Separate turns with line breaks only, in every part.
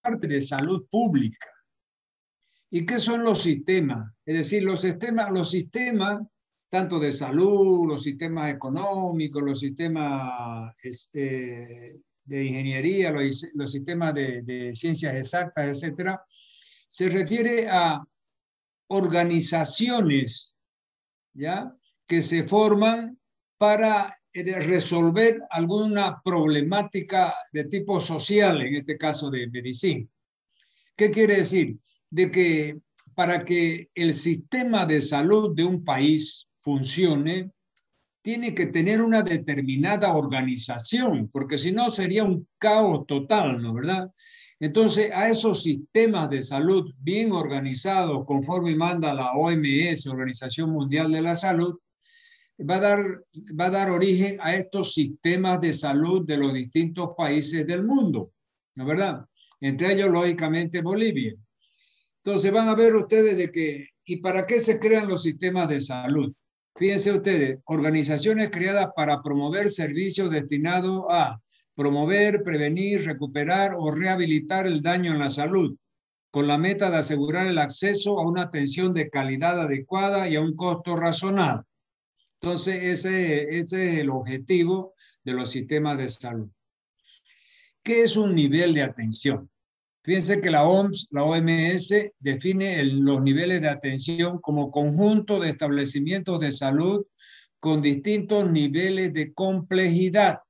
parte de salud pública. ¿Y qué son los sistemas? Es decir, los sistemas tanto de salud, los sistemas económicos, los sistemas de ingeniería, los sistemas de ciencias exactas, etcétera, se refiere a organizaciones, ¿ya?, que se forman para resolver alguna problemática de tipo social, en este caso de medicina. ¿Qué quiere decir? De que para que el sistema de salud de un país funcione, tiene que tener una determinada organización, porque si no sería un caos total, ¿no? ¿Verdad? Entonces, a esos sistemas de salud bien organizados, conforme manda la OMS, Organización Mundial de la Salud, va a dar origen a estos sistemas de salud de los distintos países del mundo, ¿no? ¿Verdad? Entre ellos, lógicamente, Bolivia. Entonces, van a ver ustedes de que, ¿y para qué se crean los sistemas de salud? Fíjense ustedes, organizaciones creadas para promover servicios destinados a promover, prevenir, recuperar o rehabilitar el daño en la salud, con la meta de asegurar el acceso a una atención de calidad adecuada y a un costo razonable. Entonces, ese es el objetivo de los sistemas de salud. ¿Qué es un nivel de atención? Fíjense que la OMS define los niveles de atención como conjunto de establecimientos de salud con distintos niveles de complejidad.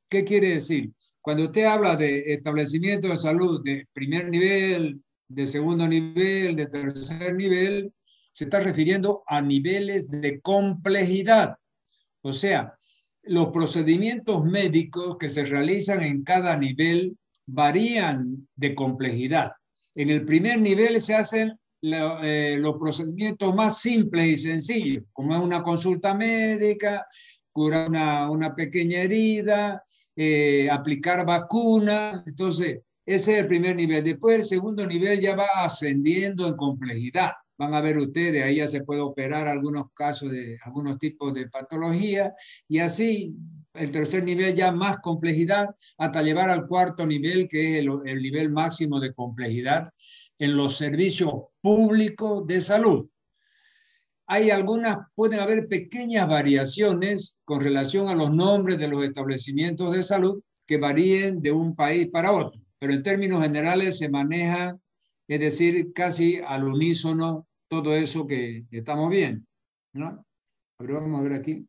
¿Qué quiere decir? Cuando usted habla de establecimientos de salud de primer nivel, de segundo nivel, de tercer nivel, se está refiriendo a niveles de complejidad. O sea, los procedimientos médicos que se realizan en cada nivel varían de complejidad. En el primer nivel se hacen los procedimientos más simples y sencillos, como es una consulta médica, curar una pequeña herida, aplicar vacuna. Entonces, ese es el primer nivel. Después, el segundo nivel ya va ascendiendo en complejidad. Van a ver ustedes, ahí ya se puede operar algunos casos de algunos tipos de patología, y así el tercer nivel ya más complejidad, hasta llevar al cuarto nivel, que es el nivel máximo de complejidad en los servicios públicos de salud. Pueden haber pequeñas variaciones con relación a los nombres de los establecimientos de salud que varíen de un país para otro, pero en términos generales se maneja, es decir, casi al unísono todo eso que estamos viendo, ¿no? Pero vamos a ver aquí.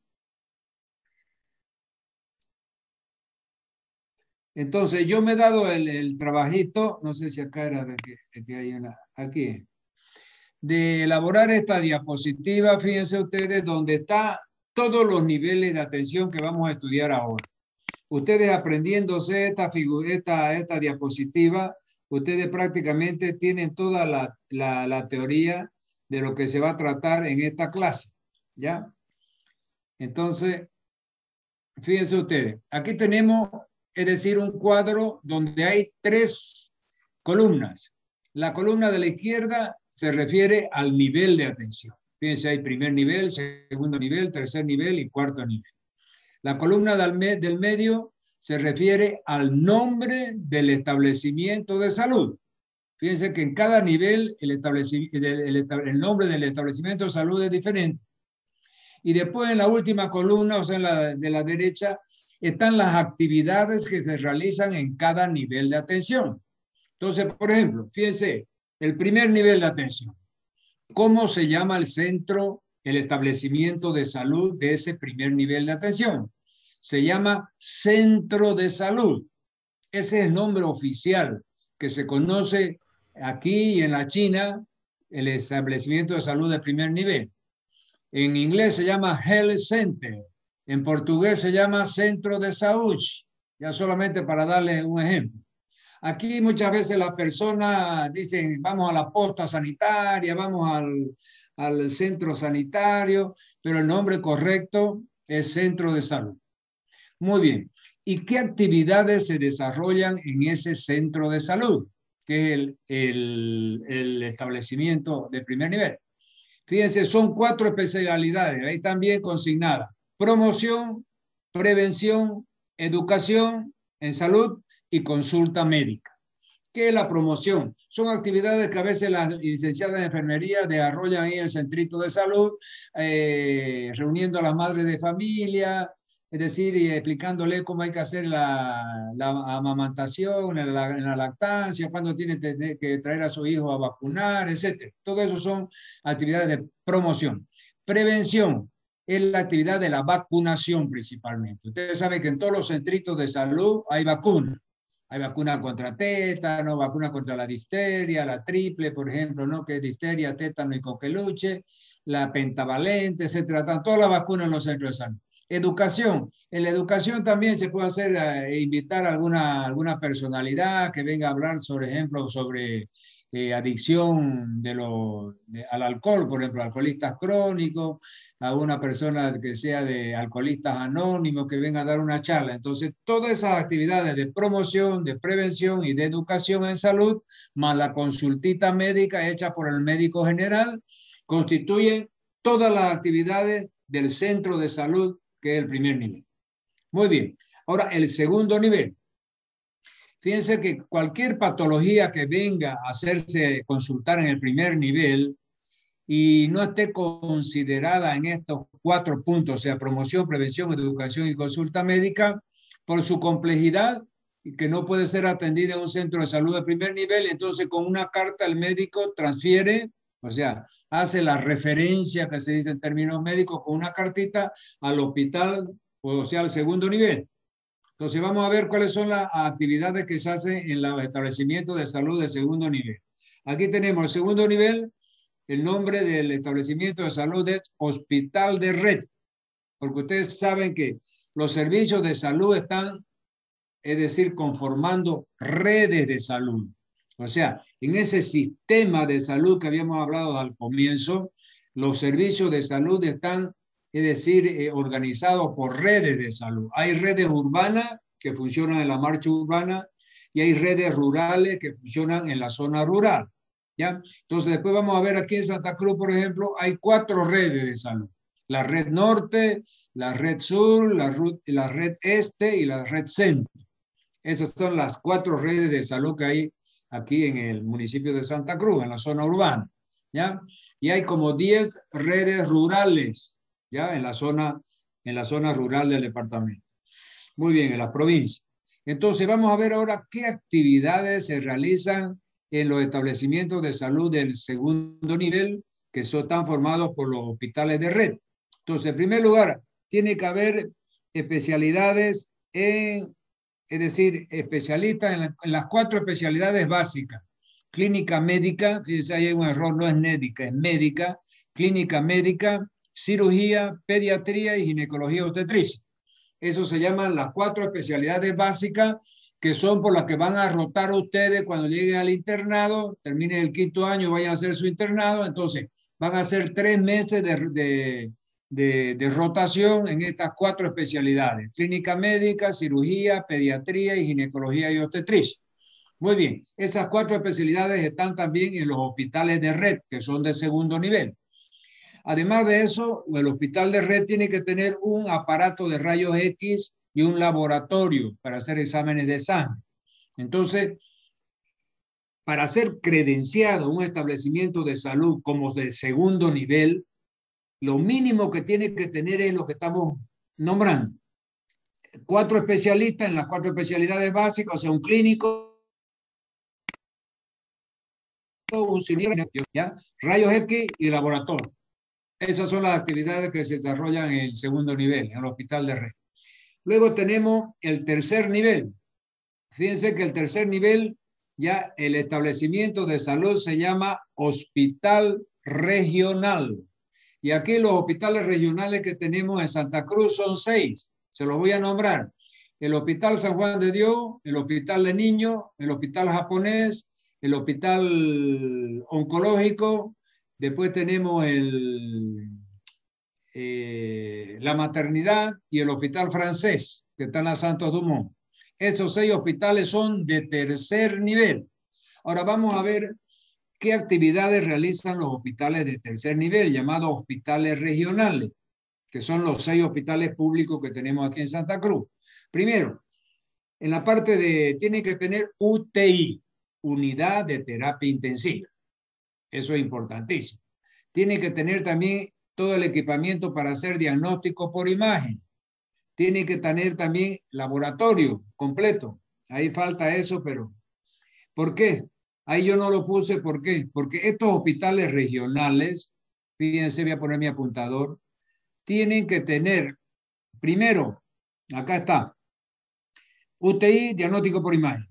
Entonces, yo me he dado el trabajito, no sé si acá era de que hay una, aquí, de elaborar esta diapositiva, fíjense ustedes, donde está todos los niveles de atención que vamos a estudiar ahora. Ustedes aprendiéndose esta diapositiva, ustedes prácticamente tienen toda la teoría de lo que se va a tratar en esta clase, ¿ya? Entonces, fíjense ustedes, aquí tenemos, es decir, un cuadro donde hay 3 columnas. La columna de la izquierda se refiere al nivel de atención. Fíjense, hay primer nivel, segundo nivel, tercer nivel y cuarto nivel. La columna del medio se refiere al nombre del establecimiento de salud. Fíjense que en cada nivel el nombre del establecimiento de salud es diferente. Y después en la última columna, o sea, de la derecha, están las actividades que se realizan en cada nivel de atención. Entonces, por ejemplo, fíjense, el primer nivel de atención. ¿Cómo se llama el centro, el establecimiento de salud de ese primer nivel de atención? Se llama centro de salud. Ese es el nombre oficial que se conoce aquí y en la China, el establecimiento de salud de primer nivel. En inglés se llama Health Center. En portugués se llama Centro de Salud. Ya solamente para darles un ejemplo. Aquí muchas veces las personas dicen, vamos a la posta sanitaria, vamos al centro sanitario, pero el nombre correcto es Centro de Salud. Muy bien. ¿Y qué actividades se desarrollan en ese centro de salud, que es el establecimiento de primer nivel? Fíjense, son 4 especialidades, ahí también consignadas: promoción, prevención, educación en salud y consulta médica. ¿Qué es la promoción? Son actividades que a veces las licenciadas de enfermería desarrollan ahí en el centrito de salud, reuniendo a las madres de familia, es decir, y explicándole cómo hay que hacer la amamantación, en la lactancia, cuándo tiene que traer a su hijo a vacunar, etc. Todo eso son actividades de promoción. Prevención es la actividad de la vacunación principalmente. Ustedes saben que en todos los centritos de salud hay vacunas. Hay vacuna contra tétano, vacuna contra la difteria, la triple, por ejemplo, ¿no? Que es difteria, tétano y coqueluche, la pentavalente, etcétera. Están todas las vacunas en los centros de salud. Educación. En la educación también se puede hacer, invitar a alguna personalidad que venga a hablar, por ejemplo, sobre adicción al alcohol, por ejemplo, alcoholistas crónicos, a una persona que sea de alcoholistas anónimos que venga a dar una charla. Entonces, todas esas actividades de promoción, de prevención y de educación en salud, más la consultita médica hecha por el médico general, constituyen todas las actividades del centro de salud, que es el primer nivel. Muy bien. Ahora, el segundo nivel. Fíjense que cualquier patología que venga a hacerse consultar en el primer nivel y no esté considerada en estos 4 puntos, o sea, promoción, prevención, educación y consulta médica, por su complejidad y que no puede ser atendida en un centro de salud de primer nivel, entonces con una carta el médico transfiere, o sea, hace la referencia que se dice en términos médicos con una cartita al hospital, o sea, al segundo nivel. Entonces vamos a ver cuáles son las actividades que se hacen en los establecimientos de salud de segundo nivel. Aquí tenemos el segundo nivel. El nombre del establecimiento de salud es Hospital de Red, porque ustedes saben que los servicios de salud están, es decir, conformando redes de salud. O sea, en ese sistema de salud que habíamos hablado al comienzo, los servicios de salud están, es decir, organizados por redes de salud. Hay redes urbanas que funcionan en la marcha urbana y hay redes rurales que funcionan en la zona rural. ¿Ya? Entonces, después vamos a ver aquí en Santa Cruz, por ejemplo, hay 4 redes de salud. La red norte, la red sur, la red este y la red centro. Esas son las 4 redes de salud que hay aquí en el municipio de Santa Cruz, en la zona urbana. ¿Ya? Y hay como 10 redes rurales, ¿ya? En la zona rural del departamento. Muy bien, en la provincia. Entonces, vamos a ver ahora qué actividades se realizan en los establecimientos de salud del segundo nivel, que están formados por los hospitales de red. Entonces, en primer lugar, tiene que haber especialidades es decir, especialistas en las 4 especialidades básicas. Clínica médica, fíjense, ahí hay un error, no es médica, es médica. Clínica médica, cirugía, pediatría y ginecología obstetricia. Eso se llaman las 4 especialidades básicas que son por las que van a rotar ustedes cuando lleguen al internado, terminen el 5º año, vayan a hacer su internado, entonces van a hacer 3 meses de rotación en estas 4 especialidades: clínica médica, cirugía, pediatría y ginecología y obstetricia. Muy bien, esas 4 especialidades están también en los hospitales de red, que son de segundo nivel. Además de eso, el hospital de red tiene que tener un aparato de rayos X y un laboratorio para hacer exámenes de sangre. Entonces, para ser credenciado un establecimiento de salud como de segundo nivel, lo mínimo que tiene que tener es lo que estamos nombrando: 4 especialistas en las 4 especialidades básicas, o sea, un clínico, un cirujano, ¿ya? Rayos X y laboratorio. Esas son las actividades que se desarrollan en el segundo nivel, en el hospital de red. Luego tenemos el tercer nivel. Fíjense que el tercer nivel, ya el establecimiento de salud se llama hospital regional. Y aquí los hospitales regionales que tenemos en Santa Cruz son 6. Se los voy a nombrar: el Hospital San Juan de Dios, el Hospital de Niños, el Hospital Japonés, el Hospital Oncológico. Después tenemos la maternidad y el Hospital Francés, que está en la Santos Dumont. Esos 6 hospitales son de tercer nivel. Ahora vamos a ver qué actividades realizan los hospitales de tercer nivel, llamados hospitales regionales, que son los 6 hospitales públicos que tenemos aquí en Santa Cruz. Primero, en la parte de, tiene que tener UTI. unidad de terapia intensiva. Eso es importantísimo. Tiene que tener también todo el equipamiento para hacer diagnóstico por imagen. Tiene que tener también laboratorio completo. Ahí falta eso, pero ¿por qué? Ahí yo no lo puse, ¿por qué? Porque estos hospitales regionales, fíjense, voy a poner mi apuntador, tienen que tener, primero, acá está, UTI, diagnóstico por imagen,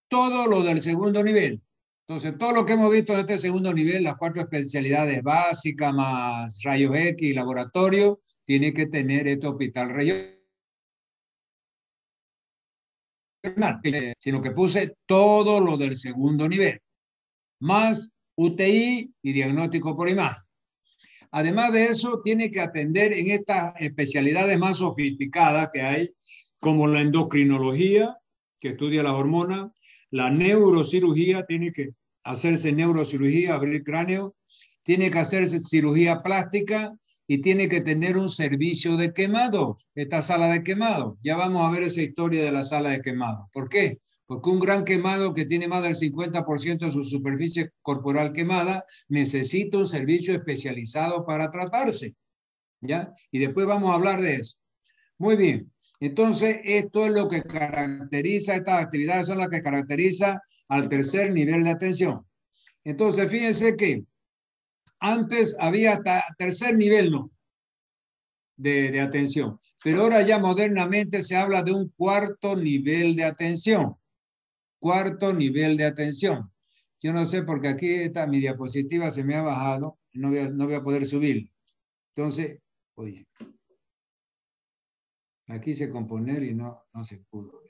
todo lo del segundo nivel. Entonces, todo lo que hemos visto de este segundo nivel, las 4 especialidades básicas, más rayos X, laboratorio, tiene que tener este hospital regional. Sino que puse todo lo del segundo nivel, más UTI y diagnóstico por imagen. Además de eso, tiene que atender en estas especialidades más sofisticadas que hay, como la endocrinología, que estudia las hormonas, la neurocirugía, tiene que hacerse neurocirugía, abrir cráneo, tiene que hacerse cirugía plástica y tiene que tener un servicio de quemado, esta sala de quemado. Ya vamos a ver esa historia de la sala de quemado. ¿Por qué? Porque un gran quemado que tiene más del 50% de su superficie corporal quemada necesita un servicio especializado para tratarse, ¿ya? Y después vamos a hablar de eso. Muy bien. Entonces, esto es lo que caracteriza, estas actividades son las que caracteriza al tercer nivel de atención. Entonces, fíjense que antes había hasta tercer nivel, ¿no? de atención, pero ahora ya modernamente se habla de un cuarto nivel de atención. Cuarto nivel de atención. Yo no sé porque aquí esta mi diapositiva se me ha bajado, no voy a poder subir. Entonces, oye, aquí se componer y no se pudo.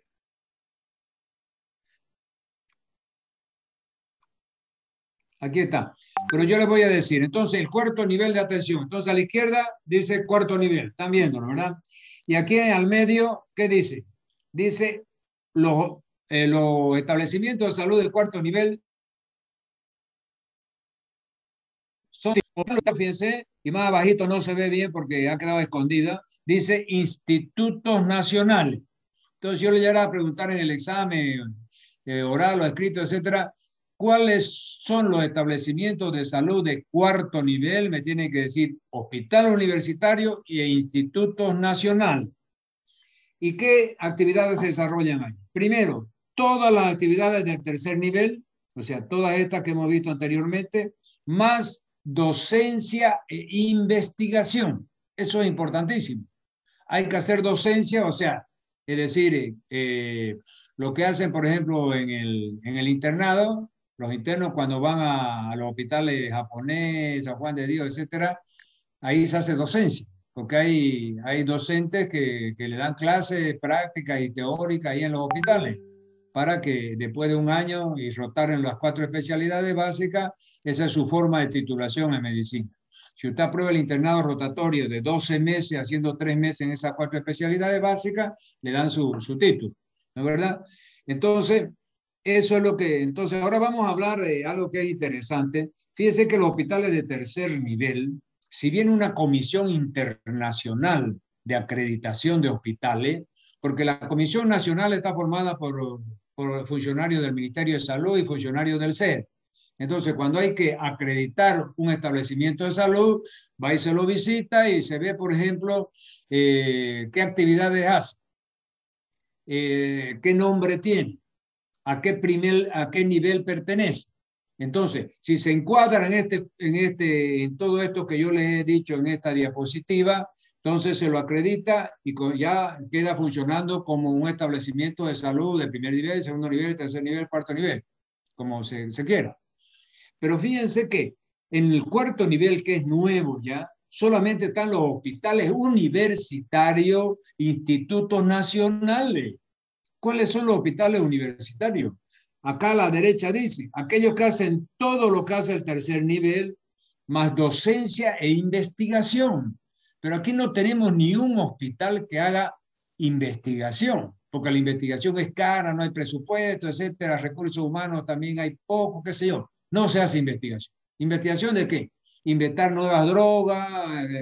Aquí está. Pero yo les voy a decir, entonces el cuarto nivel de atención. Entonces a la izquierda dice cuarto nivel. Están viéndolo, ¿verdad? Y aquí al medio, ¿qué dice? Dice los establecimientos de salud del cuarto nivel son, fíjense, y más abajito no se ve bien porque ha quedado escondida, dice institutos nacionales. Entonces yo le llegaré a preguntar en el examen oral o escrito, etcétera, ¿cuáles son los establecimientos de salud de cuarto nivel? Me tiene que decir hospital universitario e institutos nacionales. ¿Y qué actividades se desarrollan ahí? Primero, todas las actividades del tercer nivel, o sea, todas estas que hemos visto anteriormente, más docencia e investigación. Eso es importantísimo. Hay que hacer docencia, o sea, es decir, lo que hacen, por ejemplo, en el internado, los internos cuando van a los hospitales japonés, San Juan de Dios, etcétera, ahí se hace docencia, porque hay docentes que le dan clases prácticas y teóricas ahí en los hospitales, para que después de un año y rotar en las 4 especialidades básicas, esa es su forma de titulación en medicina. Si usted aprueba el internado rotatorio de 12 meses, haciendo 3 meses en esas 4 especialidades básicas, le dan su título, ¿no es verdad? Entonces, eso es lo que... Entonces, ahora vamos a hablar de algo que es interesante. Fíjese que los hospitales de tercer nivel, si bien una comisión internacional de acreditación de hospitales, porque la comisión nacional está formada por funcionarios del Ministerio de Salud y funcionarios del SER. Entonces, cuando hay que acreditar un establecimiento de salud, va y se lo visita y se ve, por ejemplo, qué actividades hace, qué nombre tiene, a qué nivel pertenece. Entonces, si se encuadra en todo esto que yo les he dicho en esta diapositiva, entonces se lo acredita y ya queda funcionando como un establecimiento de salud de primer nivel, segundo nivel, tercer nivel, cuarto nivel, como se quiera. Pero fíjense que en el cuarto nivel, que es nuevo ya, solamente están los hospitales universitarios, institutos nacionales. ¿Cuáles son los hospitales universitarios? Acá a la derecha dice, aquellos que hacen todo lo que hace el tercer nivel, más docencia e investigación. Pero aquí no tenemos ni un hospital que haga investigación, porque la investigación es cara, no hay presupuesto, etcétera, recursos humanos también hay poco, qué sé yo. No se hace investigación. ¿Investigación de qué? inventar nuevas drogas,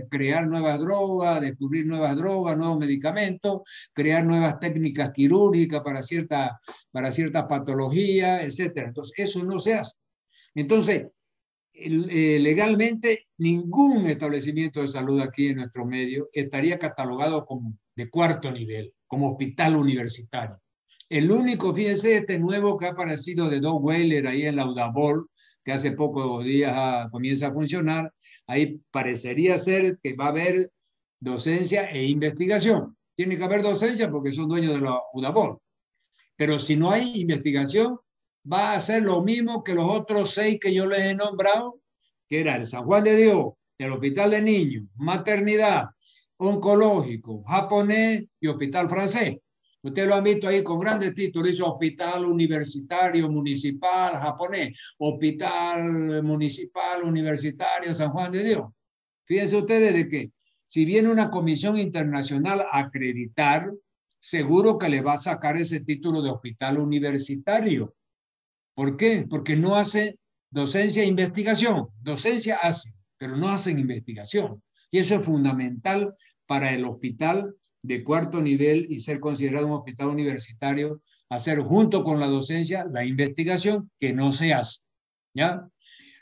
crear nuevas drogas, descubrir nuevas drogas, nuevos medicamentos, crear nuevas técnicas quirúrgicas para cierta patología, etc. Entonces, eso no se hace. Entonces, legalmente, ningún establecimiento de salud aquí en nuestro medio estaría catalogado como de cuarto nivel, como hospital universitario. El único, fíjense, este nuevo que ha aparecido de Doug Weiler ahí en la Udabol, que hace pocos días comienza a funcionar, ahí parecería ser que va a haber docencia e investigación. Tiene que haber docencia porque son dueños de la Udabol. Pero si no hay investigación, va a ser lo mismo que los otros 6 que yo les he nombrado, que era el San Juan de Dios, el Hospital de Niños, Maternidad, Oncológico, Japonés y Hospital Francés. Ustedes lo han visto ahí con grandes títulos, dice Hospital Universitario Municipal Japonés, Hospital Municipal Universitario San Juan de Dios. Fíjense ustedes de que si viene una comisión internacional a acreditar, seguro que le va a sacar ese título de hospital universitario. ¿Por qué? Porque no hace docencia e investigación. Docencia hace, pero no hacen investigación. Y eso es fundamental para el hospital de cuarto nivel y ser considerado un hospital universitario, hacer junto con la docencia la investigación que no se hace. ¿Ya?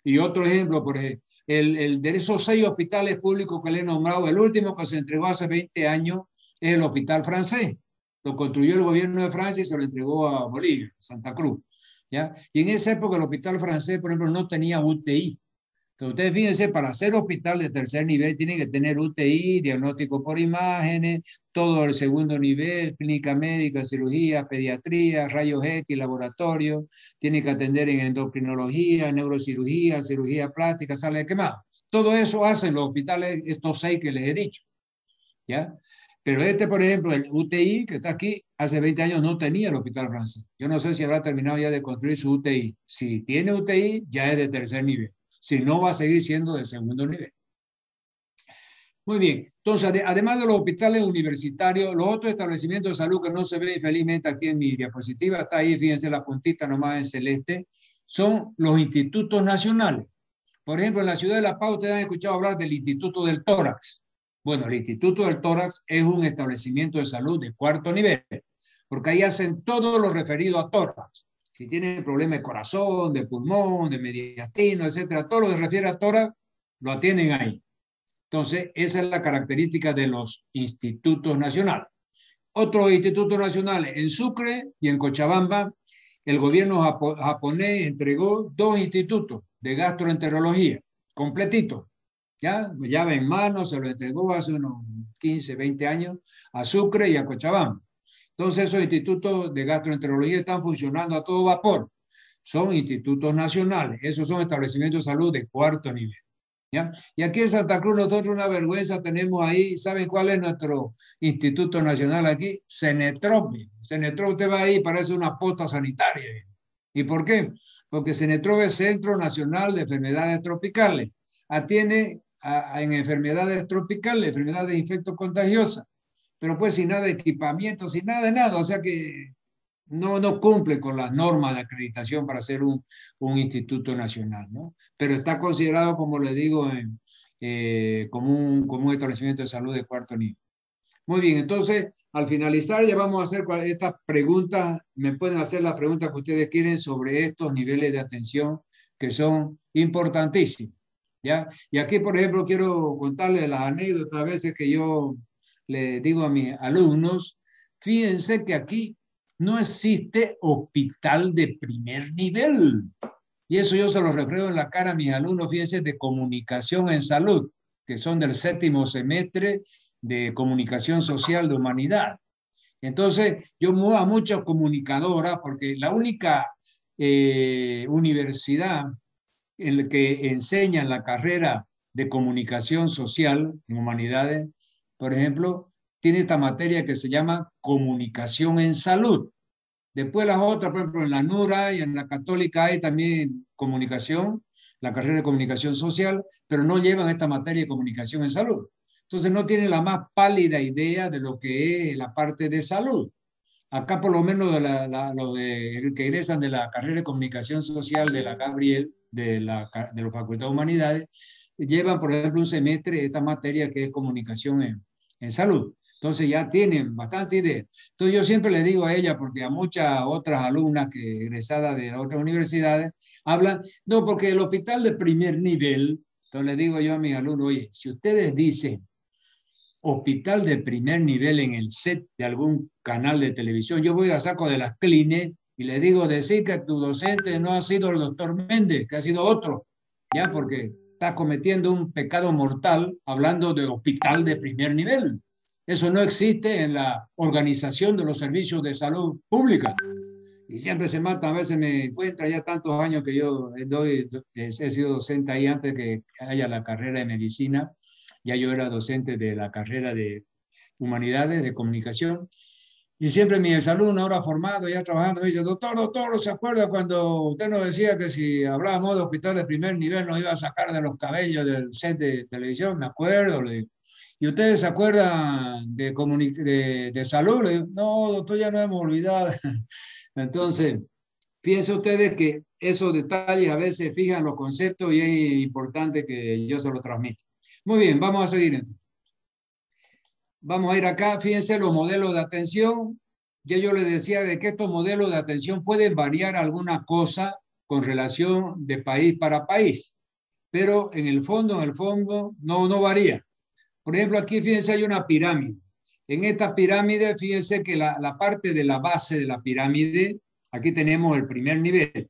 Y otro ejemplo, por ejemplo, de esos 6 hospitales públicos que le he nombrado, el último que se entregó hace 20 años es el Hospital Francés. Lo construyó el gobierno de Francia y se lo entregó a Bolivia, Santa Cruz. ¿Ya? Y en esa época el Hospital Francés, por ejemplo, no tenía UTI. Entonces, ustedes fíjense, para ser hospital de tercer nivel tiene que tener UTI, diagnóstico por imágenes, todo el segundo nivel, clínica médica, cirugía, pediatría, rayos X, laboratorio, tiene que atender en endocrinología, neurocirugía, cirugía plástica, sala de quemado. Todo eso hacen los hospitales, estos 6 que les he dicho. ¿Ya? Pero este, por ejemplo, el UTI que está aquí, hace 20 años no tenía el Hospital Francés. Yo no sé si habrá terminado ya de construir su UTI. Si tiene UTI, ya es de tercer nivel. Si no, va a seguir siendo de segundo nivel. Muy bien. Entonces, además de los hospitales universitarios, los otros establecimientos de salud que no se ven infelizmente aquí en mi diapositiva, está ahí, fíjense la puntita nomás en celeste, son los institutos nacionales. Por ejemplo, en la ciudad de La Paz, ustedes han escuchado hablar del Instituto del Tórax. Bueno, el Instituto del Tórax es un establecimiento de salud de cuarto nivel, porque ahí hacen todo lo referido a tórax. Si tienen problemas de corazón, de pulmón, de mediastino, etcétera, todo lo que refiere a tórax, lo atienden ahí. Entonces, esa es la característica de los institutos nacionales. Otros institutos nacionales, en Sucre y en Cochabamba, el gobierno japonés entregó 2 institutos de gastroenterología, completitos. Ya, llave en mano, se lo entregó hace unos 15, 20 años a Sucre y a Cochabamba. Entonces, esos institutos de gastroenterología están funcionando a todo vapor. Son institutos nacionales, esos son establecimientos de salud de cuarto nivel. ¿Ya? Y aquí en Santa Cruz nosotros una vergüenza tenemos ahí, ¿saben cuál es nuestro instituto nacional aquí? Cenetrop. Cenetrop, usted va ahí, parece una posta sanitaria. ¿Y por qué? Porque Cenetrop es Centro Nacional de Enfermedades Tropicales. Atiende en enfermedades tropicales, enfermedades de infectos contagiosas, pero pues sin nada de equipamiento, sin nada de nada, o sea que no cumple con las normas de acreditación para ser un instituto nacional, ¿no? Pero está considerado, como le digo, como un establecimiento de salud de cuarto nivel. Muy bien, entonces, al finalizar ya vamos a hacer estas preguntas, me pueden hacer las preguntas que ustedes quieren sobre estos niveles de atención que son importantísimos, ¿ya? Y aquí, por ejemplo, quiero contarles las anécdotas a veces que yo le digo a mis alumnos, fíjense que aquí no existe hospital de primer nivel. Y eso yo se lo reflejo en la cara a mis alumnos, fíjense, de comunicación en salud, que son del 7º semestre de comunicación social de humanidad. Entonces, yo muevo a muchas comunicadoras porque la única universidad en la que enseñan la carrera de comunicación social en humanidades, por ejemplo, tiene esta materia que se llama comunicación en salud. Después las otras, por ejemplo, en la NURA y en la Católica hay también comunicación, la carrera de comunicación social, pero no llevan esta materia de comunicación en salud. Entonces no tienen la más pálida idea de lo que es la parte de salud. Acá por lo menos los que egresan de la carrera de comunicación social de la Gabriel, de la Facultad de Humanidades, llevan, por ejemplo, un semestre esta materia que es comunicación en salud. Entonces ya tienen bastante idea. Entonces yo siempre le digo a ella, porque a muchas otras alumnas que egresadas de otras universidades hablan, no, porque el hospital de primer nivel, entonces le digo yo a mis alumnos, oye, si ustedes dicen hospital de primer nivel en el set de algún canal de televisión, yo voy a saco de las clínicas y le digo, decir que tu docente no ha sido el doctor Méndez, que ha sido otro, ya, porque está cometiendo un pecado mortal hablando de hospital de primer nivel. Eso no existe en la organización de los servicios de salud pública. Y siempre se mata, a veces me encuentra ya tantos años que yo he sido docente ahí antes que haya la carrera de medicina. Ya yo era docente de la carrera de humanidades, de comunicación. Y siempre mi exalumno, ahora formado, ya trabajando, me dice, doctor, ¿se acuerda cuando usted nos decía que si hablábamos de hospital de primer nivel nos iba a sacar de los cabellos del set de televisión? Me acuerdo, le digo. ¿Y ustedes se acuerdan de salud? Le digo, no, doctor, ya no hemos olvidado. Entonces, piensen ustedes que esos detalles a veces fijan los conceptos y es importante que yo se los transmita. Muy bien, vamos a seguir entonces. Vamos a ir acá, fíjense los modelos de atención. Ya yo les decía de que estos modelos de atención pueden variar alguna cosa con relación de país para país, pero en el fondo no varía. Por ejemplo, aquí fíjense hay una pirámide. En esta pirámide, fíjense que la parte de la base de la pirámide, aquí tenemos el primer nivel.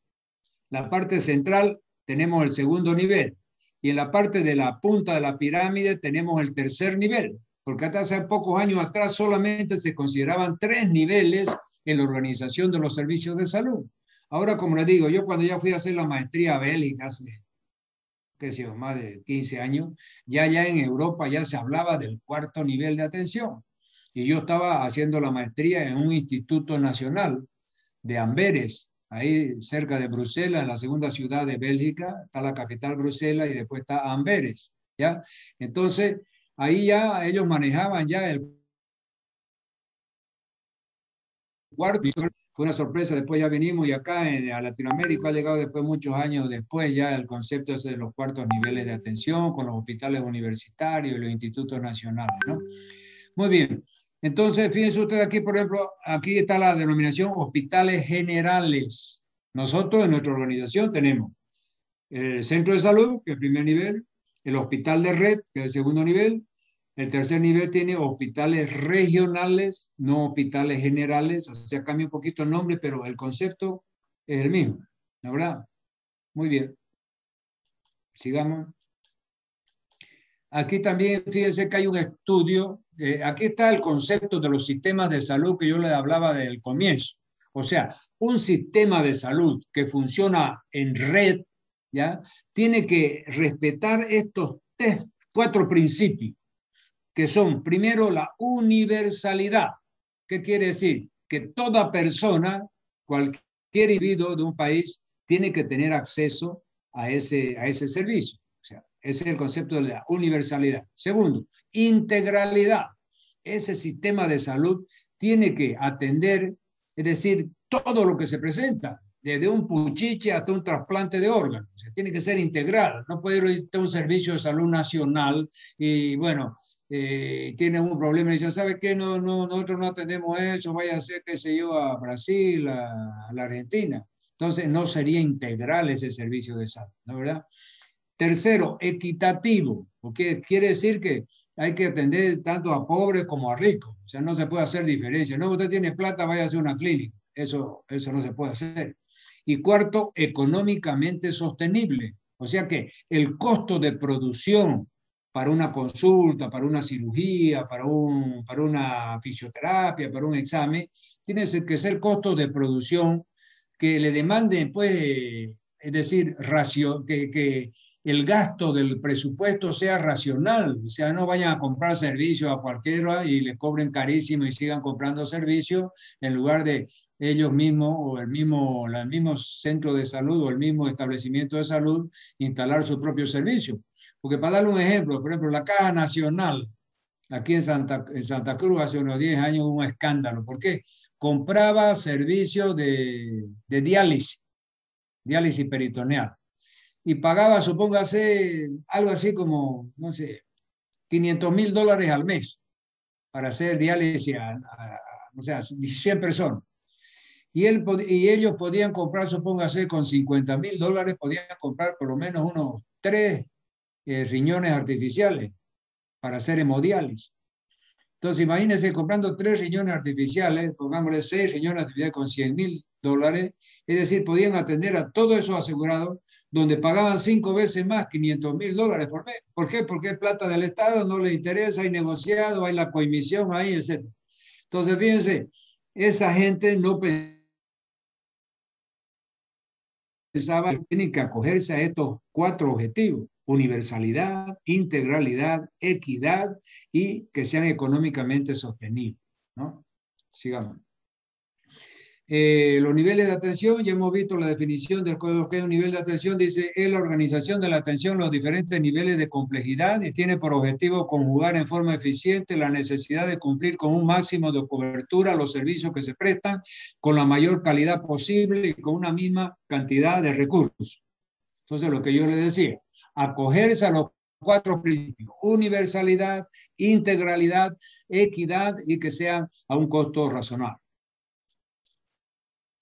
La parte central tenemos el segundo nivel. Y en la parte de la punta de la pirámide tenemos el tercer nivel. Porque hasta hace pocos años atrás solamente se consideraban 3 niveles en la organización de los servicios de salud. Ahora, como les digo, yo cuando ya fui a hacer la maestría a Bélgica hace, qué sé yo, más de 15 años, ya en Europa ya se hablaba del 4º nivel de atención. Y yo estaba haciendo la maestría en un instituto nacional de Amberes, ahí cerca de Bruselas, en la segunda ciudad de Bélgica, está la capital Bruselas y después está Amberes, ¿ya? Entonces, ahí ya ellos manejaban ya el 4º, fue una sorpresa, después ya venimos y acá a Latinoamérica ha llegado después muchos años después ya el concepto ese de los 4 niveles de atención con los hospitales universitarios y los institutos nacionales, ¿no? Muy bien. Entonces, fíjense ustedes aquí, por ejemplo, aquí está la denominación hospitales generales. Nosotros en nuestra organización tenemos el centro de salud, que es el primer nivel, el hospital de red, que es el segundo nivel, el tercer nivel tiene hospitales regionales, no hospitales generales, o sea, cambia un poquito el nombre, pero el concepto es el mismo, ¿la verdad? Muy bien. Sigamos. Aquí también, fíjense que hay un estudio, aquí está el concepto de los sistemas de salud que yo les hablaba del comienzo. O sea, un sistema de salud que funciona en red, ¿ya? Tiene que respetar estos 4 principios, que son, primero, la universalidad. ¿Qué quiere decir? Que toda persona, cualquier individuo de un país, tiene que tener acceso a ese servicio. Ese es el concepto de la universalidad. Segundo, integralidad. Ese sistema de salud tiene que atender, es decir, todo lo que se presenta, desde un puchiche hasta un trasplante de órganos. O sea, tiene que ser integral. No puede ir a un servicio de salud nacional y, bueno, tiene un problema y dicen, ¿sabe qué? Nosotros no atendemos eso, vaya a ser, qué sé yo, a Brasil, a la Argentina. Entonces, no sería integral ese servicio de salud, ¿no es verdad? Tercero, equitativo, porque quiere decir que hay que atender tanto a pobres como a ricos. O sea, no se puede hacer diferencia. No, usted tiene plata, vaya a hacer una clínica. Eso no se puede hacer. Y cuarto, económicamente sostenible. O sea que el costo de producción para una consulta, para una cirugía, para una fisioterapia, para un examen, tiene que ser costos de producción que le demanden, pues, es decir, que el gasto del presupuesto sea racional, o sea, no vayan a comprar servicios a cualquiera y les cobren carísimo y sigan comprando servicios en lugar de ellos mismos o el mismo centro de salud o el mismo establecimiento de salud instalar su propio servicio. Porque para darle un ejemplo, por ejemplo, la Caja Nacional, aquí en Santa Cruz hace unos 10 años hubo un escándalo. ¿Por qué? Compraba servicios de diálisis peritoneal. y pagaba, supóngase, algo así como, no sé, $500,000 al mes para hacer diálisis o sea, 100 personas. Y ellos podían comprar, supóngase, con $50,000, podían comprar por lo menos unos 3 riñones artificiales para hacer hemodiálisis. Entonces, imagínense comprando 3 riñones artificiales, pongámosle 6 riñones artificiales con $100,000, es decir, podían atender a todos esos asegurados, donde pagaban 5 veces más, $500,000 por mes. ¿Por qué? Porque es plata del Estado, no les interesa, hay negociado, hay la coimisión ahí, etc. Entonces, fíjense, esa gente no pensaba que tienen que acogerse a estos 4 objetivos: universalidad, integralidad, equidad y que sean económicamente sostenibles, ¿no? Sigamos. Los niveles de atención, ya hemos visto la definición del código que es un nivel de atención, dice, es la organización de la atención, los diferentes niveles de complejidad y tiene por objetivo conjugar en forma eficiente la necesidad de cumplir con un máximo de cobertura los servicios que se prestan con la mayor calidad posible y con una misma cantidad de recursos. Entonces, lo que yo les decía, acogerse a los 4 principios: universalidad, integralidad, equidad y que sean a un costo razonable.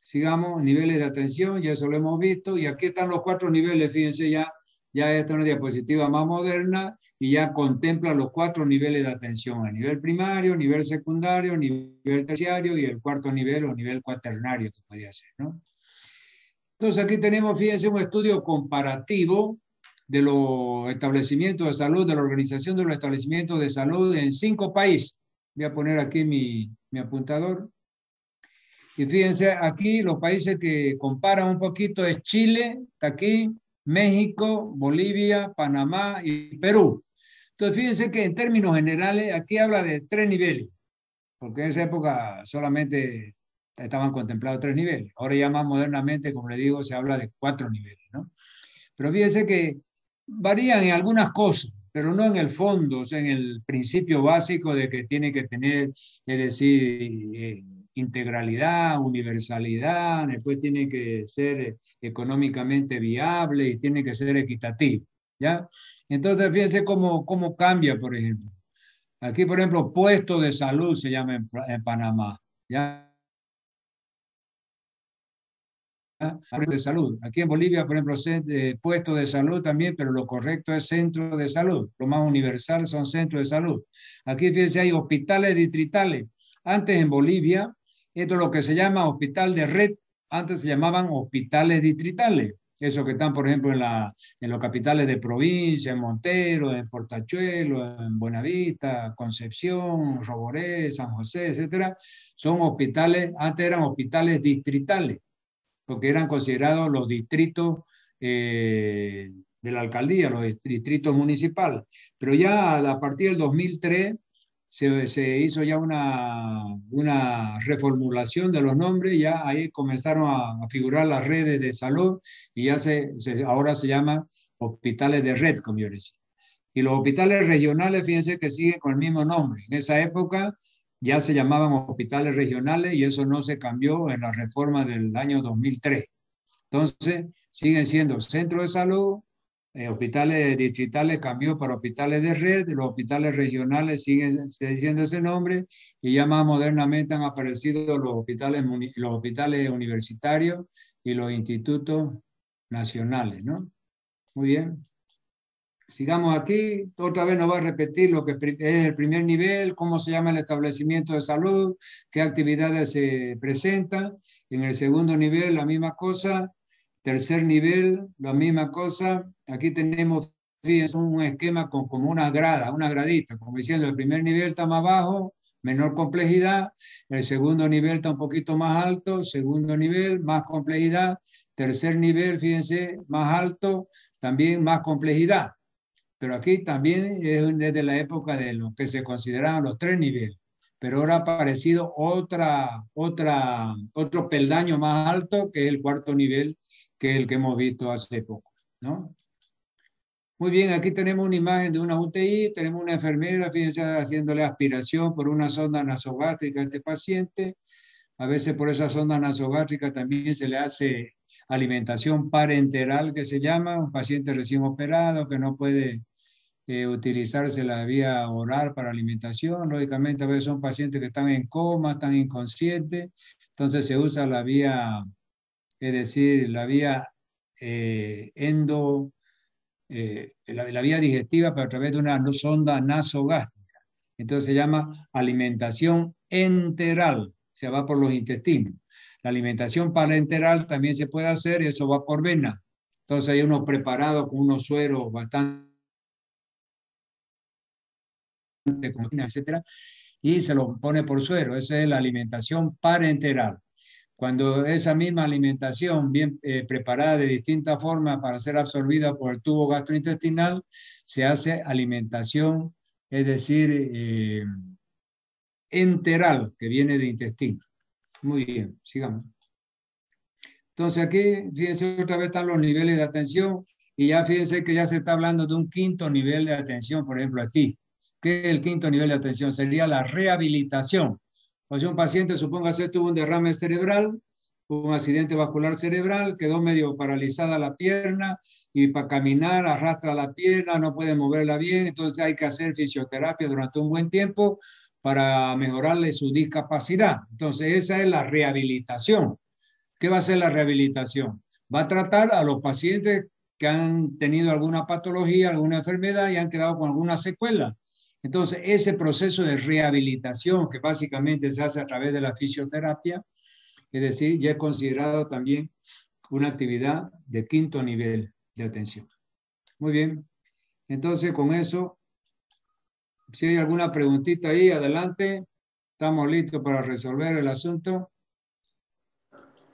Sigamos, niveles de atención, ya eso lo hemos visto, y aquí están los 4 niveles, fíjense ya esta es una diapositiva más moderna, y ya contempla los 4 niveles de atención: a nivel primario, nivel secundario, nivel terciario, y el 4º nivel o nivel cuaternario que podría ser, ¿no? Entonces aquí tenemos, fíjense, un estudio comparativo de los establecimientos de salud, de la Organización de los Establecimientos de Salud en 5 países. Voy a poner aquí mi apuntador. Y fíjense, aquí los países que comparan un poquito es Chile, está aquí, México, Bolivia, Panamá y Perú. Entonces, fíjense que en términos generales, aquí habla de 3 niveles, porque en esa época solamente estaban contemplados 3 niveles. Ahora ya más modernamente, como le digo, se habla de 4 niveles, ¿no? Pero fíjense que varían en algunas cosas, pero no en el fondo, o sea, en el principio básico de que tiene que tener, es decir, integralidad, universalidad, después tiene que ser económicamente viable y tiene que ser equitativo, ¿ya? Entonces, fíjense cómo cambia, por ejemplo. Aquí, por ejemplo, puesto de salud se llama en Panamá, ¿ya? De salud. Aquí en Bolivia, por ejemplo, puesto de salud también, pero lo correcto es centro de salud. Lo más universal son centros de salud. Aquí, fíjense, hay hospitales distritales. Antes en Bolivia, esto es lo que se llama hospital de red. Antes se llamaban hospitales distritales. Esos que están, por ejemplo, en los capitales de provincia, en Montero, en Portachuelo, en Buenavista, Concepción, Roboré, San José, etcétera. Son hospitales, antes eran hospitales distritales, porque eran considerados los distritos de la alcaldía, los distritos municipales. Pero ya a partir del 2003 se hizo ya una reformulación de los nombres, ya ahí comenzaron a figurar las redes de salud y ya ahora se llaman hospitales de red, como yo decía. Y los hospitales regionales, fíjense que siguen con el mismo nombre. En esa época ya se llamaban hospitales regionales y eso no se cambió en la reforma del año 2003. Entonces, siguen siendo centros de salud, hospitales distritales cambió para hospitales de red, los hospitales regionales siguen diciendo ese nombre y ya más modernamente han aparecido los hospitales universitarios y los institutos nacionales, ¿no? Muy bien. Sigamos aquí, otra vez nos va a repetir lo que es el primer nivel, cómo se llama el establecimiento de salud, qué actividades se presentan. En el segundo nivel, la misma cosa. Tercer nivel, la misma cosa. Aquí tenemos, fíjense, un esquema con como unas gradas, unas graditas, como diciendo, el primer nivel está más bajo, menor complejidad. El segundo nivel está un poquito más alto, segundo nivel, más complejidad. Tercer nivel, fíjense, más alto, también más complejidad. Pero aquí también es desde la época de lo que se consideraban los 3 niveles. Pero ahora ha aparecido otro peldaño más alto, que es el 4º nivel, que es el que hemos visto hace poco, ¿no? Muy bien, aquí tenemos una imagen de una UTI, tenemos una enfermera, fíjense, haciéndole aspiración por una sonda nasogástrica a este paciente. A veces por esa sonda nasogástrica también se le hace alimentación parenteral que se llama, un paciente recién operado que no puede utilizarse la vía oral para alimentación. Lógicamente, a veces son pacientes que están en coma, están inconscientes, entonces se usa la vía, es decir, la vía la vía digestiva, pero a través de una sonda nasogástrica. Entonces se llama alimentación enteral, se va por los intestinos. La alimentación parenteral también se puede hacer, y eso va por vena. Entonces hay uno preparado con unos sueros bastante, etcétera, y se lo pone por suero. Esa es la alimentación parenteral. Cuando esa misma alimentación bien preparada de distintas formas para ser absorbida por el tubo gastrointestinal, se hace alimentación, es decir, enteral, que viene de intestino. Muy bien, sigamos. Entonces aquí, fíjense, otra vez están los niveles de atención, y ya fíjense que ya se está hablando de un quinto nivel de atención, por ejemplo aquí. ¿Qué es el quinto nivel de atención? Sería la rehabilitación. O sea, un paciente, supóngase, tuvo un derrame cerebral, un accidente vascular cerebral, quedó medio paralizada la pierna, y para caminar arrastra la pierna, no puede moverla bien, entonces hay que hacer fisioterapia durante un buen tiempo para mejorarle su discapacidad. Entonces esa es la rehabilitación. ¿Qué va a hacer la rehabilitación? Va a tratar a los pacientes que han tenido alguna patología, alguna enfermedad y han quedado con alguna secuela. Entonces, ese proceso de rehabilitación, que básicamente se hace a través de la fisioterapia, es decir, ya es considerado también una actividad de quinto nivel de atención. Muy bien. Entonces, con eso, si hay alguna preguntita ahí, adelante. Estamos listos para resolver el asunto.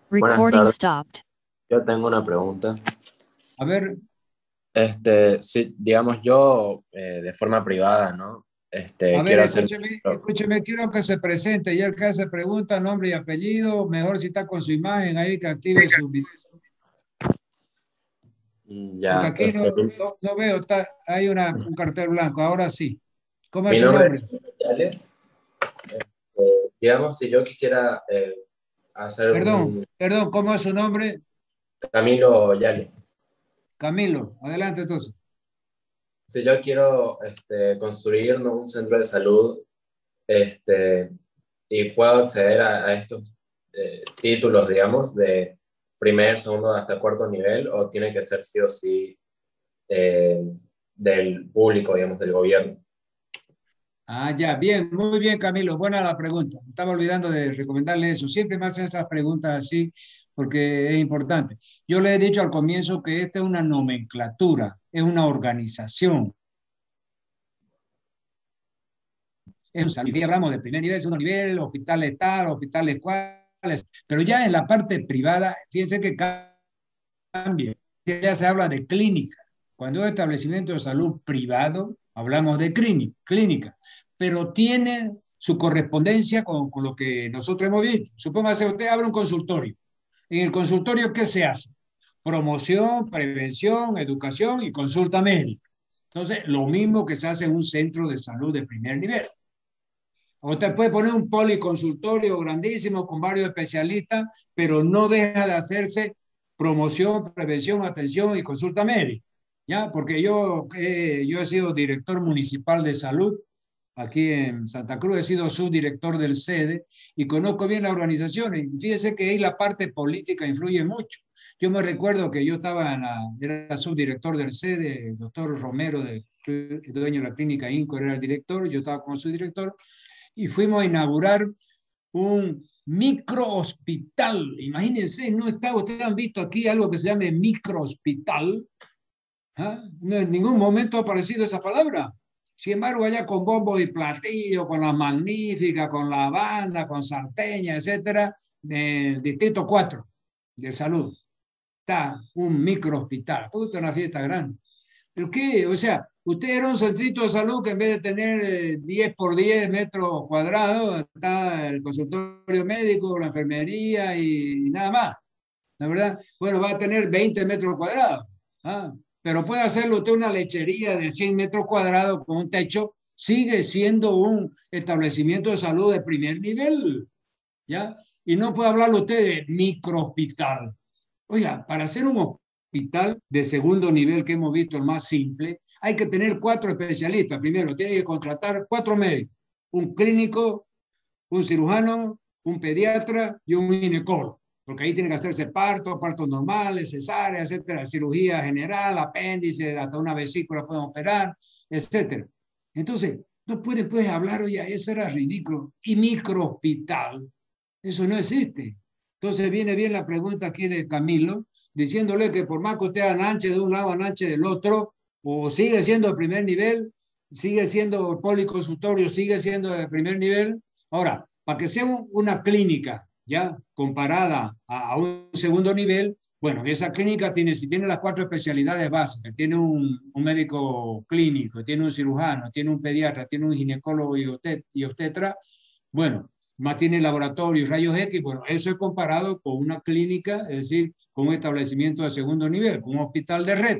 Recording stopped. Yo tengo una pregunta.
A ver.
Sí, digamos yo, de forma privada, ¿no?
A ver,
quiero
escúcheme, quiero que se presente. Y el que hace pregunta, nombre y apellido, mejor si está con su imagen ahí, que active su video.
Ya,
porque aquí no veo, hay un cartel blanco, ahora sí. ¿Cómo es
mi
su nombre?
es Yale. Digamos, si yo quisiera hacer
Perdón, ¿cómo es su nombre?
Camilo Yale.
Camilo, adelante entonces.
Si yo quiero construir, ¿no?, un centro de salud, y puedo acceder a estos títulos, digamos, de primer, segundo hasta cuarto nivel, o tiene que ser sí o sí del público, digamos, del gobierno.
Ah, ya, bien, muy bien, Camilo, buena la pregunta. Me estaba olvidando de recomendarle eso. Siempre me hacen esas preguntas así porque es importante. Yo le he dicho al comienzo que esta es una nomenclatura, es una organización. Aquí hablamos de primer nivel, segundo nivel, hospitales tal, hospitales cuales, pero ya en la parte privada, fíjense que cambia. Ya se habla de clínica. Cuando es establecimiento de salud privado, hablamos de clínica, pero tiene su correspondencia con lo que nosotros hemos visto. Supóngase, usted abre un consultorio. En el consultorio, ¿qué se hace? Promoción, prevención, educación y consulta médica. Entonces, lo mismo que se hace en un centro de salud de primer nivel. Usted puede poner un policonsultorio grandísimo con varios especialistas, pero no deja de hacerse promoción, prevención, atención y consulta médica. ¿Ya? Porque yo he sido director municipal de salud aquí en Santa Cruz, he sido subdirector del SEDE y conozco bien la organización. Y fíjese que ahí la parte política influye mucho. Yo me recuerdo que yo era subdirector del SEDE, el doctor Romero, dueño de la clínica INCO, era el director, yo estaba como subdirector, y fuimos a inaugurar un microhospital. Imagínense, no está, ustedes han visto aquí algo que se llame microhospital. ¿Ah? No, en ningún momento ha aparecido esa palabra. Sin embargo, allá con bombos y platillos, con la magnífica, con la banda, con salteña, etcétera, del distrito 4 de salud, está un microhospital. Puta, una fiesta grande. ¿Pero qué? O sea, usted era un centrito de salud que en vez de tener 10 por 10 metros cuadrados, está el consultorio médico, la enfermería y nada más. ¿La verdad? Bueno, va a tener 20 metros cuadrados. ¿Ah? Pero puede hacerlo usted una lechería de 100 metros cuadrados con un techo, sigue siendo un establecimiento de salud de primer nivel. ¿Ya? Y no puede hablarlo usted de microhospital. Oiga, para hacer un hospital de segundo nivel que hemos visto, el más simple, hay que tener 4 especialistas. Primero, tiene que contratar 4 médicos, un clínico, un cirujano, un pediatra y un ginecólogo, porque ahí tiene que hacerse partos normales, cesáreas, etcétera, cirugía general, apéndice, hasta una vesícula pueden operar, etcétera. Entonces, no puedes hablar, oye, eso era ridículo. Y microhospital, eso no existe. Entonces viene bien la pregunta aquí de Camilo, diciéndole que por más que usted ananche de un lado, ananche del otro, o sigue siendo de primer nivel, sigue siendo policonsultorio, sigue siendo de primer nivel. Ahora, para que sea una clínica ya comparada a un segundo nivel, bueno, esa clínica tiene, si tiene las 4 especialidades básicas, tiene un médico clínico, tiene un cirujano, tiene un pediatra, tiene un ginecólogo y obstetra, bueno, más tiene laboratorios, rayos X, bueno, eso es comparado con una clínica, es decir, con un establecimiento de segundo nivel, con un hospital de red.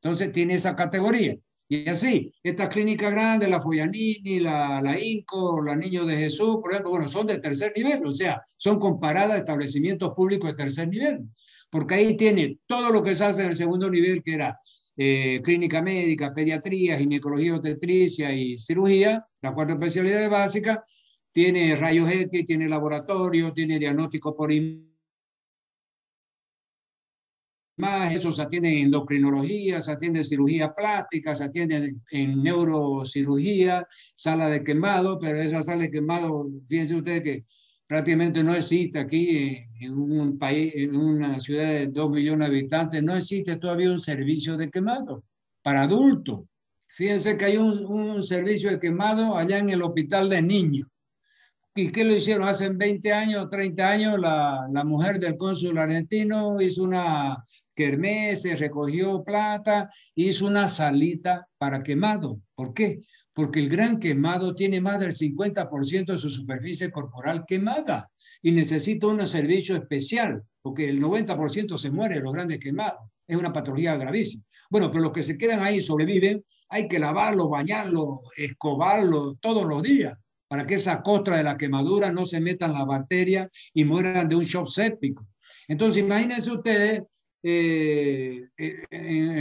Entonces tiene esa categoría. Y así, estas clínicas grandes, la Foyanini, la INCO, la Niños de Jesús, por ejemplo, bueno, son de tercer nivel, o sea, son comparadas a establecimientos públicos de tercer nivel, porque ahí tiene todo lo que se hace en el segundo nivel, que era clínica médica, pediatría, ginecología, obstetricia y cirugía, las 4 especialidades básicas, tiene rayos X, tiene laboratorio, tiene diagnóstico por más, eso se atiende en endocrinología, se atiende en cirugía plástica, se atiende en neurocirugía, sala de quemado, pero esa sala de quemado, fíjense ustedes que prácticamente no existe aquí en un país, en una ciudad de 2 millones de habitantes, no existe todavía un servicio de quemado para adultos. Fíjense que hay un servicio de quemado allá en el hospital de niños. ¿Y qué lo hicieron? Hace 20 años, 30 años, la mujer del cónsul argentino hizo una kermés, recogió plata, hizo una salita para quemado. ¿Por qué? Porque el gran quemado tiene más del 50% de su superficie corporal quemada y necesita un servicio especial, porque el 90% se muere de los grandes quemados. Es una patología gravísima. Bueno, pero los que se quedan ahí sobreviven, hay que lavarlo, bañarlo, escobarlo todos los días para que esa costra de la quemadura no se metan las bacterias y mueran de un shock séptico. Entonces, imagínense ustedes en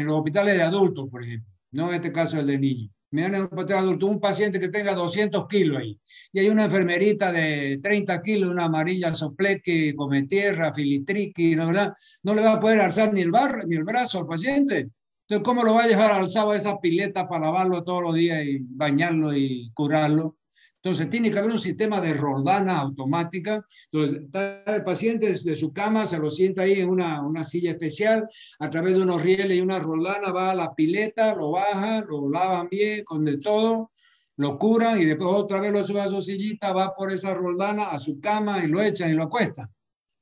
los hospitales de adultos, por ejemplo, no en este caso el de niños. Miren en un hospital de adultos, un paciente que tenga 200 kilos ahí, y hay una enfermerita de 30 kilos, una amarilla sopleque, come tierra, filitriqui, ¿no, verdad? No le va a poder alzar ni el brazo al paciente. Entonces, ¿cómo lo va a dejar alzado a esa pileta para lavarlo todos los días y bañarlo y curarlo? Entonces, tiene que haber un sistema de roldana automática. Entonces, está el paciente de su cama, se lo sienta ahí en una silla especial, a través de unos rieles y una roldana, va a la pileta, lo bajan, lo lavan bien, con de todo, lo curan y después otra vez lo sube a su sillita, va por esa roldana a su cama y lo echan y lo acuestan.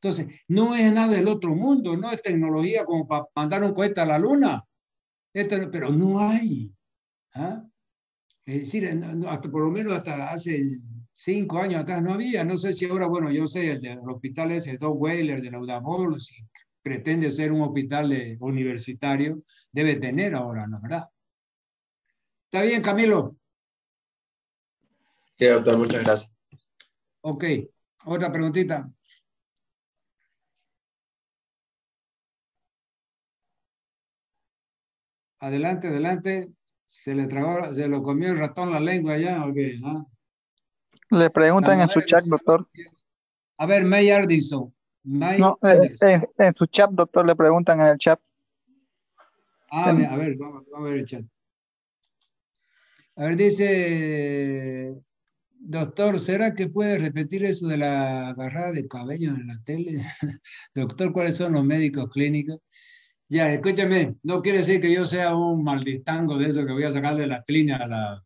Entonces, no es nada del otro mundo, no es tecnología como para mandar un cohete a la luna, pero no hay. ¿Ah? Es decir, hasta por lo menos hasta hace 5 años atrás no había. No sé si ahora, bueno, yo sé, el del hospital ese, el Doug Weiler de la UDAMOL, si pretende ser un hospital universitario, debe tener ahora, ¿no es verdad? ¿Está bien, Camilo?
Sí, doctor, muchas gracias.
Ok, otra preguntita. Adelante, adelante. Se lo comió el ratón la lengua ya, ¿o qué? ¿No?
Le preguntan en su chat, doctor.
A ver, May Ardison.
No, en su chat, doctor, le preguntan en el chat.
A ver, vamos a ver el chat. A ver, dice, doctor, ¿será que puede repetir eso de la agarrada de cabello en la tele? Doctor, ¿cuáles son los médicos clínicos? Ya, escúchame, no quiere decir que yo sea un maldistango de eso que voy a sacar de la clínica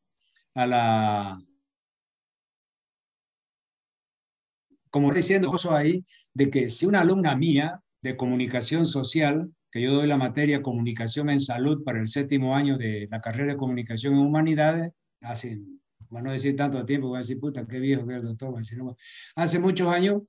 como estoy diciendo ahí, de que si una alumna mía de comunicación social, que yo doy la materia comunicación en salud para el 7º año de la carrera de comunicación en humanidades, hace, para no decir tanto tiempo, voy a decir, puta, qué viejo que es el doctor, no, hace muchos años,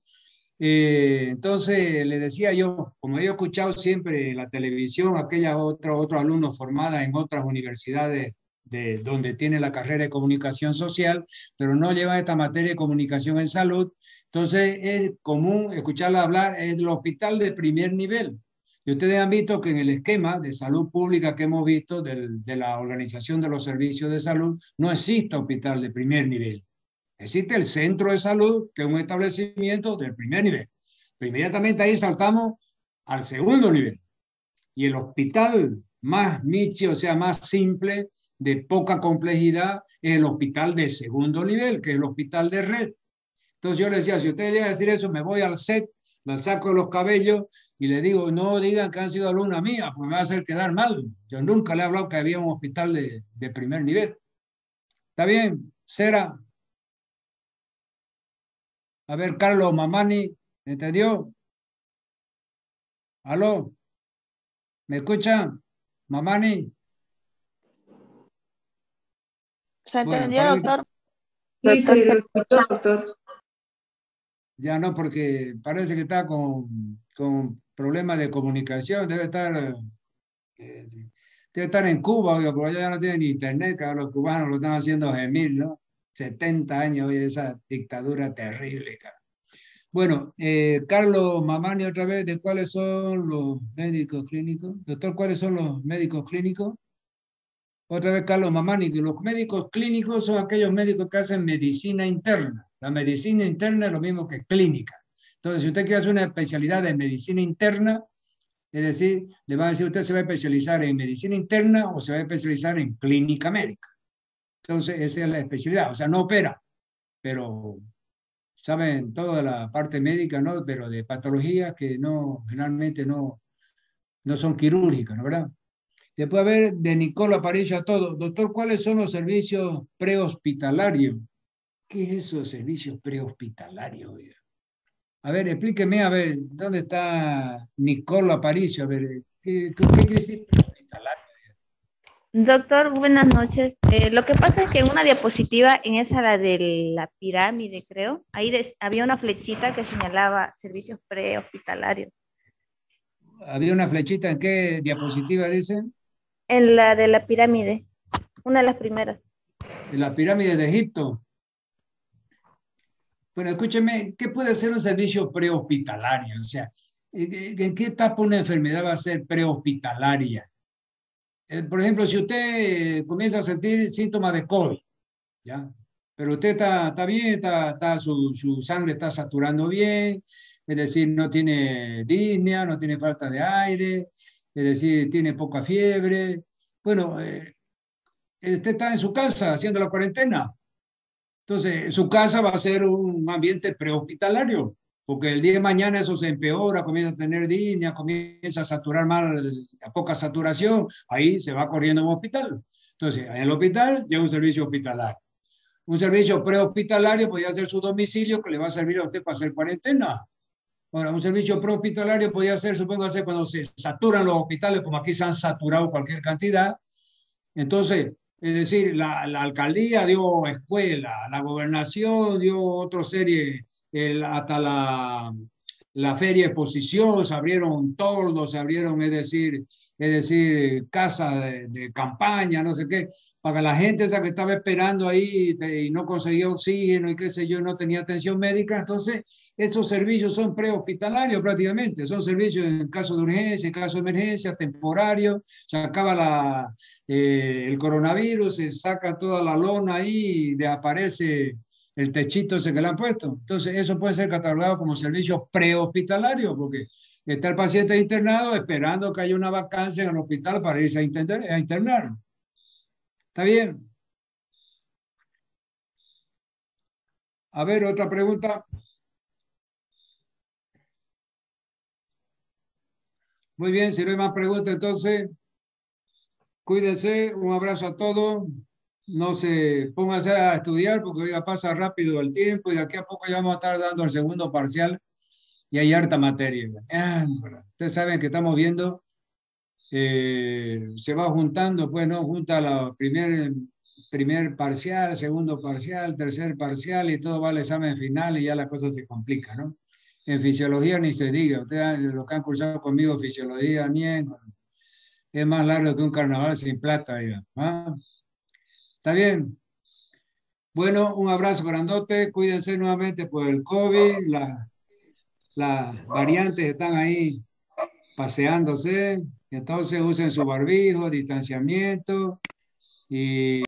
entonces le decía yo, como he escuchado siempre en la televisión, aquellas otros alumnos formadas en otras universidades de donde tiene la carrera de comunicación social, pero no llevan esta materia de comunicación en salud. Entonces es común escucharla hablar en el hospital de primer nivel. Y ustedes han visto que en el esquema de salud pública que hemos visto de la Organización de los Servicios de Salud, no existe hospital de primer nivel. Existe el centro de salud, que es un establecimiento del primer nivel. Pero inmediatamente ahí saltamos al segundo nivel. Y el hospital más niche, o sea, más simple, de poca complejidad, es el hospital de segundo nivel, que es el hospital de red. Entonces yo le decía, si ustedes llegan a decir eso, me voy al set, la saco de los cabellos y le digo, no digan que han sido alumna mía, porque me va a hacer quedar mal. Yo nunca le he hablado que había un hospital de primer nivel. ¿Está bien? Cera. A ver, Carlos Mamani, ¿entendió? ¿Aló? ¿Me escuchan? Mamani.
¿Se
Bueno,
entendió, doctor?
Sí, sí, lo escuchó, doctor.
Ya no, porque parece que está con problemas de comunicación, debe estar en Cuba, oiga, porque allá ya no tienen internet, que ahora los cubanos lo están haciendo gemir, ¿no? 70 años hoy de esa dictadura terrible, cara. Bueno, Carlos Mamani, otra vez, ¿de cuáles son los médicos clínicos? Doctor, ¿cuáles son los médicos clínicos? Otra vez, Carlos Mamani, que los médicos clínicos son aquellos médicos que hacen medicina interna. La medicina interna es lo mismo que clínica. Entonces, si usted quiere hacer una especialidad de medicina interna, es decir, le van a decir, usted se va a especializar en medicina interna o se va a especializar en clínica médica. Entonces, esa es la especialidad. O sea, no opera, pero saben todo de la parte médica, ¿no? Pero de patologías que no, generalmente no son quirúrgicas, ¿no? ¿Verdad? Después, a ver, de Nicola Aparicio a todo. Doctor, ¿cuáles son los servicios prehospitalarios? ¿Qué es eso de servicios prehospitalarios? A ver, explíqueme, a ver, ¿dónde está Nicola Aparicio? A ver, ¿qué quiere decir prehospitalario?
Doctor, buenas noches. Lo que pasa es que en una diapositiva, en esa la de la pirámide, creo, ahí había una flechita que señalaba servicios prehospitalarios.
¿Había una flechita en qué diapositiva dice?
En la de la pirámide, una de las primeras.
En la pirámide de Egipto. Bueno, escúcheme, ¿qué puede ser un servicio prehospitalario? O sea, ¿en qué etapa una enfermedad va a ser prehospitalaria? Por ejemplo, si usted comienza a sentir síntomas de COVID, ¿ya? Pero usted está bien, su sangre está saturando bien, es decir, no tiene disnea, no tiene falta de aire, es decir, tiene poca fiebre. Bueno, usted está en su casa haciendo la cuarentena. Entonces, su casa va a ser un ambiente prehospitalario, porque el día de mañana eso se empeora, comienza a tener disnea, comienza a saturar mal, a poca saturación, ahí se va corriendo a un hospital. Entonces, en el hospital llega un servicio hospitalario. Un servicio prehospitalario podría ser su domicilio, que le va a servir a usted para hacer cuarentena. Ahora, un servicio prehospitalario podría ser, supongo, cuando se saturan los hospitales, como aquí se han saturado cualquier cantidad. Entonces, es decir, la alcaldía dio escuela, la gobernación dio otra serie, hasta la feria de exposición, se abrieron toldos, se abrieron, es decir, casas de campaña, no sé qué, para que la gente esa que estaba esperando ahí y no conseguía oxígeno y qué sé yo, no tenía atención médica. Entonces, esos servicios son prehospitalarios prácticamente, son servicios en caso de urgencia, en caso de emergencia, temporarios, se acaba el coronavirus, se saca toda la lona ahí y aparece el techito ese que le han puesto. Entonces, eso puede ser catalogado como servicio prehospitalario, porque está el paciente internado esperando que haya una vacancia en el hospital para irse a internar. ¿Está bien? A ver, otra pregunta. Muy bien, si no hay más preguntas, entonces, cuídense, un abrazo a todos. No se pónganse a estudiar porque ya pasa rápido el tiempo y de aquí a poco ya vamos a estar dando el segundo parcial y hay harta materia. Ustedes saben que estamos viendo, se va juntando, pues, ¿no? Junta la primer parcial, segundo parcial, tercer parcial y todo va al examen final y ya la cosa se complica, ¿no? En fisiología ni se diga, ustedes los que han cursado conmigo fisiología, es más largo que un carnaval sin plata, diga. ¿Ah? ¿Está bien? Bueno, un abrazo grandote, cuídense nuevamente por el COVID, las variantes están ahí paseándose. Entonces usen su barbijo, distanciamiento y